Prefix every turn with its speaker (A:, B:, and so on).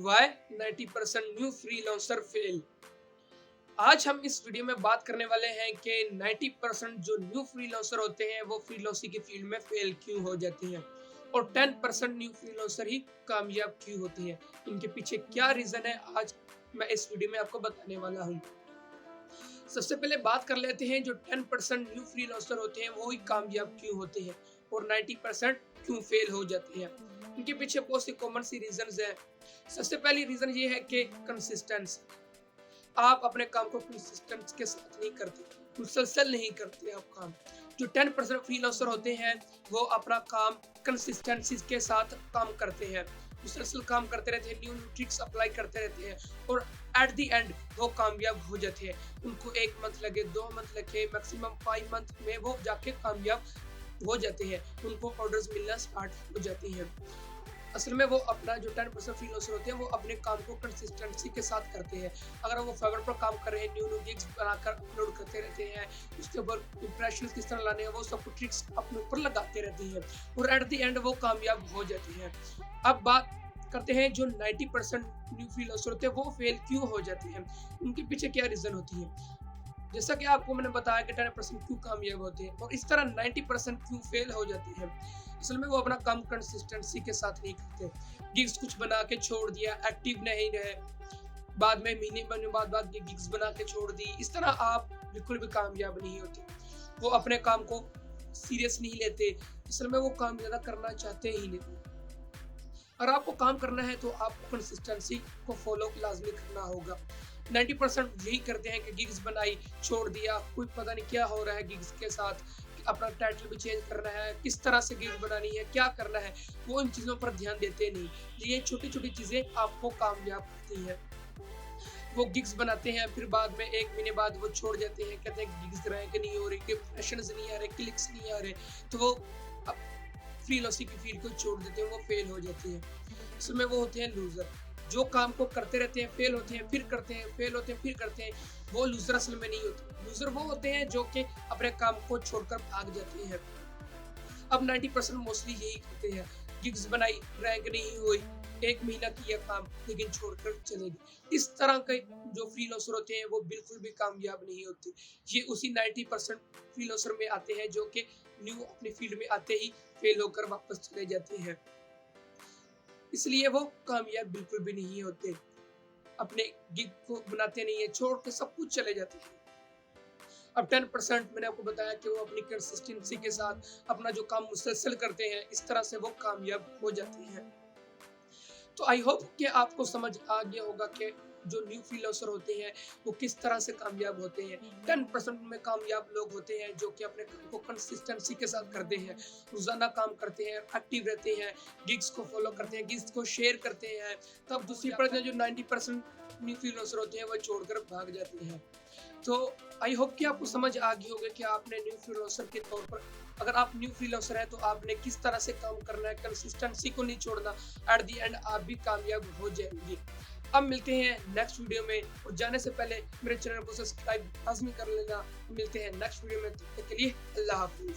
A: Y 90% new freelancer fail. आज हम इस वीडियो में बात करने वाले हैं कि 90% जो न्यू फ्रीलांसर होते हैं वो फ्रीलांसिंग की फील्ड में फेल क्यों हो जाती हैं और 10% न्यू फ्रीलांसर ही कामयाब क्यों होती हैं। इनके पीछे क्या रीजन है, आज मैं इस वीडियो में आपको बताने वाला हूँ। सबसे पहले बात कर लेते हैं जो 10% न्यू फ्रीलांसर होते हैं वो ही कामयाब क्यों होते हैं और 90% क्यों फेल हो जाते हैं। इनके पीछे बहुत सी कॉमन सी रीजंस हैं। सबसे पहली रीजन ये है कि कंसिस्टेंसी। आप अपने काम को कंसिस्टेंसी के साथ नहीं करते, मुसलसल नहीं करते आप काम। जो 10% फ्रीलांसर होते हैं वो अपना काम कंसिस्टेंसी के साथ काम करते हैं, मुसलसल काम करते रहते हैं, न्यू न्यू ट्रिक्स अप्लाई करते रहते हैं और एट द एंड वो कामयाब हो जाते हैं। उनको 1 मंथ लगे, 2 मंथ लगे, मैक्सिमम 5 मंथ में वो जाके कामयाब हो जाते हैं, उनको ऑर्डर्स मिलना स्टार्ट हो जाती हैं। असल में वो अपना जो 10% फ्रीलांसर होते हैं वो अपने काम को कंसिस्टेंसी के साथ करते हैं। अगर वो फाइवर पर काम कर रहे हैं, न्यू न्यू गिग्स बनाकर अपलोड करते रहते हैं, उसके ऊपर इंप्रेशन किस तरह लाने हैं वो सब कुछ ट्रिक्स अपने ऊपर लगाते रहते हैं और एट द एंड वो कामयाब हो जाते हैं। अब बात करते हैं जो 90% न्यू फ्रीलांसर होते हैं वो फेल क्यों हो जाते हैं, उनके पीछे क्या रीजन होती है। जैसा कि आपको मैंने बताया कि 10% क्यों कामयाब होते हैं और इस तरह 90% क्यों फेल हो जाते हैं। असल में वो अपना काम कंसिस्टेंसी के साथ नहीं करते, गिग्स कुछ बना के छोड़ दिया, एक्टिव नहीं रहे, बाद में महीने महीने बाद गिग्स बना के छोड़ दी, इस तरह आप बिल्कुल भी कामयाब नहीं होते। वो अपने काम को सीरियस नहीं लेते, असल में वो काम ज़्यादा करना चाहते ही नहीं। अगर आपको काम करना है तो आपको कंसिस्टेंसी को फॉलो लाजमी करना होगा। 90% यही करते हैं कि गिग्स बनाई छोड़ दिया, कोई पता नहीं क्या हो रहा है गिग्स के साथ, अपना टाइटल भी चेंज करना है, किस तरह से गिग बनानी है, क्या करना है, वो इन चीज़ों पर ध्यान देते नहीं। ये छोटी छोटी चीज़ें आपको कामयाब करती हैं। वो गिग्स बनाते हैं, फिर बाद में 1 महीने बाद वो छोड़ जाते हैं, कहते हैं गिग्स रैंक नहीं हो रही, इंप्रेशंस नहीं आ रहे, क्लिक्स नहीं आ रहे, तो वो फ्रीलांसिंग की फील्ड को छोड़ देते हैं, वो फेल हो जाते हैं। इसमें वो होते हैं लूजर, जो काम को करते रहते हैं, फेल होते हैं, फिर करते हैं, फेल होते हैं, फिर करते हैं। वो लूजर असल में नहीं होते। लूजर वो होते हैं जो कि अपने काम को छोड़कर भाग जाते हैं। अब 90% मोस्टली यही करते हैं, गिग्स बनाई, रैंक नहीं हुई, 1 महीना किया काम लेकिन छोड़कर चले गए। इस तरह के जो फ्रीलांसर होते हैं वो बिल्कुल भी कामयाब नहीं होते। ये उसी 90% फ्रीलांसर में आते हैं जो कि न्यू अपनी फील्ड में आते ही फेल होकर वापस चले जाते हैं, इसलिए वो कामयाब बिल्कुल भी नहीं होते। अपने गिग को बनाते नहीं है, छोड़ के सब कुछ चले जाते हैं। अब 10% मैंने आपको बताया कि वो अपनी कंसिस्टेंसी के साथ अपना जो काम मुसलसल करते हैं, इस तरह से वो कामयाब हो जाते हैं। तो आई होप कि आपको समझ आ गया होगा कि जो न्यू फ्रीलांसर होते हैं वो किस तरह से कामयाब होते हैं। 10% में कामयाब लोग होते हैं जो कि अपने काम को कंसिस्टेंसी के साथ करते हैं, रोजाना काम करते हैं, एक्टिव रहते हैं, गिग्स को फॉलो करते हैं, गिग्स को शेयर करते हैं। तब दूसरी परत जो 90% न्यू फ्रीलांसर होते हैं वो छोड़कर भाग जाते हैं। तो आई होप कि आपको समझ आ गई होगी कि आपने न्यू फ्रीलांसर के तौर पर, अगर आप न्यू फ्रीलांसर है तो आपने किस तरह से काम करना है, कंसिस्टेंसी को नहीं छोड़ना, एट द एंड आप भी कामयाब हो जाएंगे। अब मिलते हैं नेक्स्ट वीडियो में और जाने से पहले मेरे चैनल को सब्सक्राइब लाजमी कर लेना। मिलते हैं नेक्स्ट वीडियो में, तब तक के लिए अल्लाह हाफिज।